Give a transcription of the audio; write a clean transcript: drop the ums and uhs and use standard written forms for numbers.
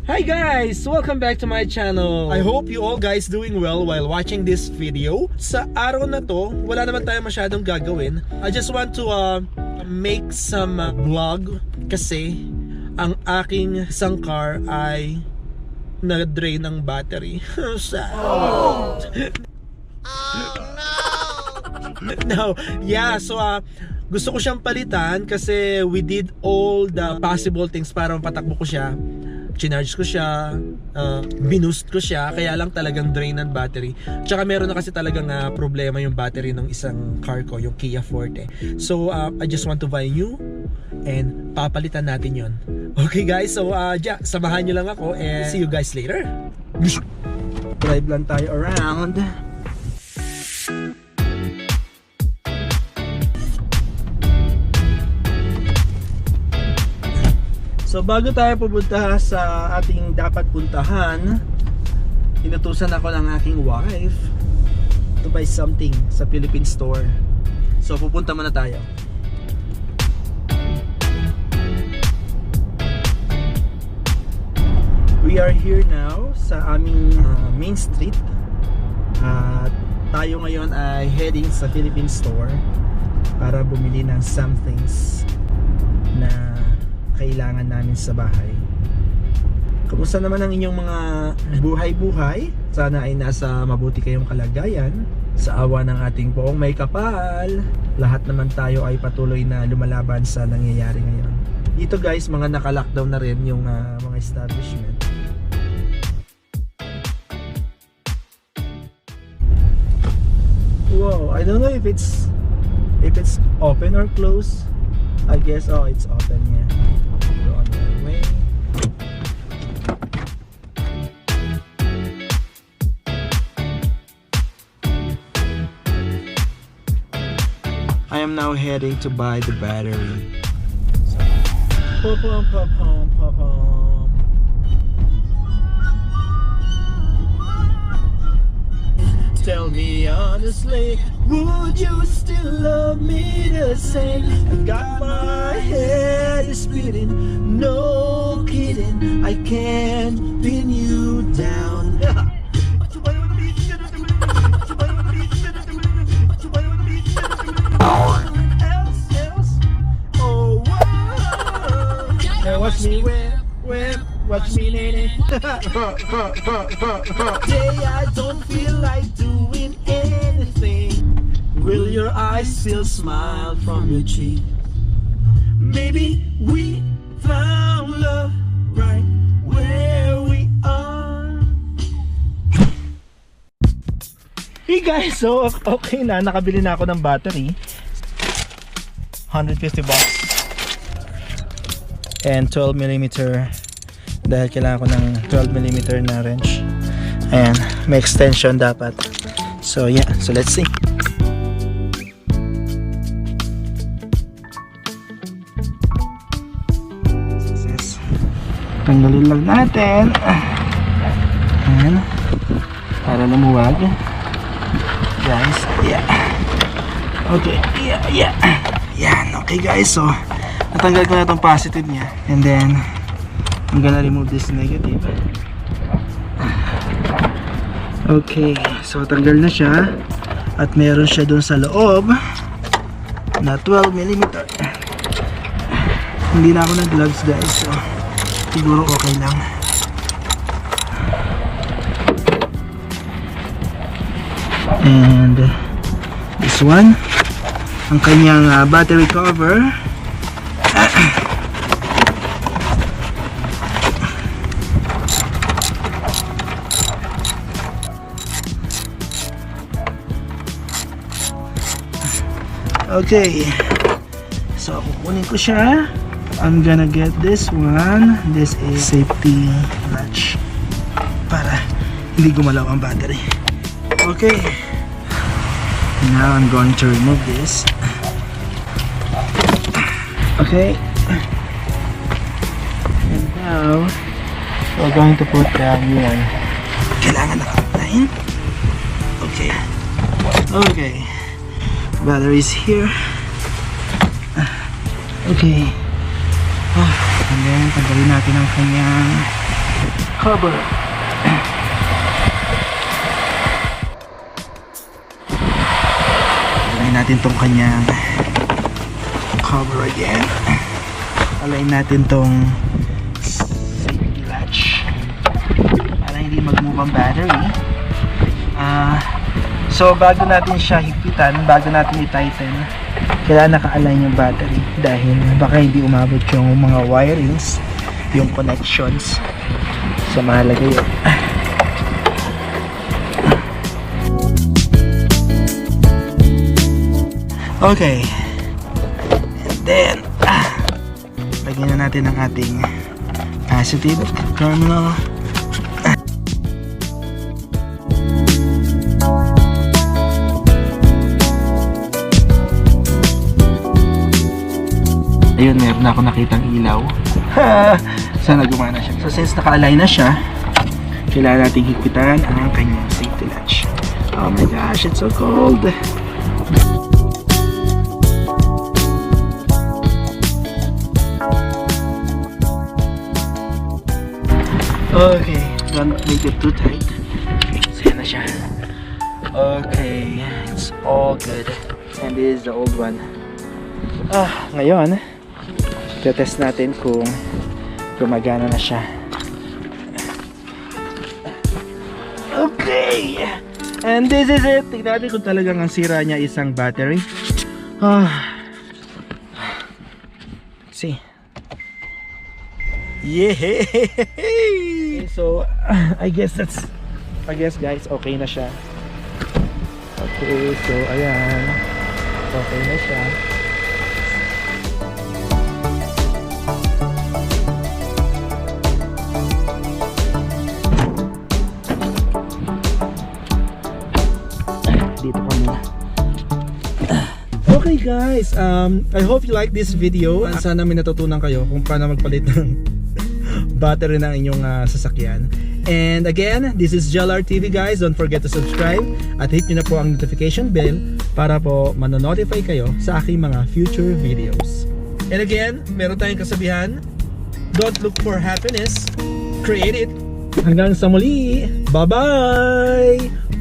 Hi guys! Welcome back to my channel. I hope you all guys doing well while watching this video. Sa araw na to, wala naman tayo masyadong gagawin. I just want to make some vlog kasi ang aking isang car ay na-drain ng battery. Sad. Oh. No, yeah, so gusto ko siyang palitan kasi we did all the possible things para mapatakbo ko siya. Chinarge ko siya, binoost ko siya, kaya lang talagang drain ng battery. Tsaka meron na kasi talagang problema yung battery ng isang car ko, yung Kia Forte. So I just want to buy new and papalitan natin yon. Okay guys, so samahan nyo lang ako and see you guys later. Drive lang tayo around. So bago tayo pupunta sa ating dapat puntahan, inutusan ako ng aking wife to buy something sa Philippine store. So pupunta muna tayo. We are here now sa aming main street. Tayo ngayon ay heading sa Philippine store para bumili ng some things na kailangan namin sa bahay. Kamusta naman ang inyong mga buhay-buhay? Sana ay nasa mabuti kayong kalagayan. Sa awa ng ating poong may kapal, lahat naman tayo ay patuloy na lumalaban sa nangyayari ngayon. Dito guys, mga naka-lockdown na rin yung mga establishment. Wow, I don't know if it's open or closed. I guess it's open, yeah. Go on your way. I am now heading to buy the battery. Pop-pom, pop-pom, pop-pom. Tell me honestly, would you still love me the same? I got my head spinning, no kidding, I can't pin you down. Oh, now watch me whip, watch me nene. Day I don't feel like doing anything. Will your eyes still smile from your cheek? Maybe we found love right where we are. Hey guys, so okay na, nakabili na ako ng battery. 150 bucks. And 12mm dahil kailangan ko ng 12mm na wrench. Ayan, may extension dapat. So yeah, so let's see. Success. Tanggalin lang natin. Ayan. Para lumuwag. Guys, yeah. Okay, yeah. Yan, okay guys, so natanggal ko na itong positive niya. And then I'm gonna remove this negative. Okay, so tanggal na siya. At meron siya dun sa loob na 12mm. Hindi na ako ng gloves guys, so siguro okay lang. And this one, ang kanyang battery cover. Okay, so kukunin ko siya. I'm gonna get this one. This is safety latch para hindi gumalaw ang battery. Okay, now I'm going to remove this. Okay, and now we're going to put the new one. Kailangan naka-line. Okay, batteries here. Okay. And then, tanggalin natin ang kanyang cover. Align natin tong kanyang cover again. Align natin tong safety latch para hindi mag-move ang battery. So bago natin siya higpitan, bago natin i-tighten, kailangan naka-align yung battery dahil baka hindi umabot yung mga wirings, yung connections. So mahalaga yun. Okay, and then lagyan na natin ang ating positive terminal. Ayun, meron na ako nakitang ilaw. Sana gumana siya. So since naka-align na siya, kailangan natin higpitan ang kanyang safety latch. Oh my gosh, it's so cold. Okay, don't make it too tight. So yan na siya. Okay, it's all good. And this is the old one. Ngayon, test natin kung gumagana na siya. Okay, and this is it. Tignan natin kung talagang ang sira niya isang battery. See. Yay! So, I guess guys, okay na siya. Okay, so ayan. Okay na siya. Dito ka muna. Okay guys, I hope you like this video. Sana may natutunan kayo kung paano magpalit ng battery ng inyong sasakyan. And again, this is JLR TV guys. Don't forget to subscribe at hit nyo na po ang notification bell para po manonotify kayo sa aking mga future videos. And again, meron tayong kasabihan, don't look for happiness, create it. Hanggang sa muli, bye bye!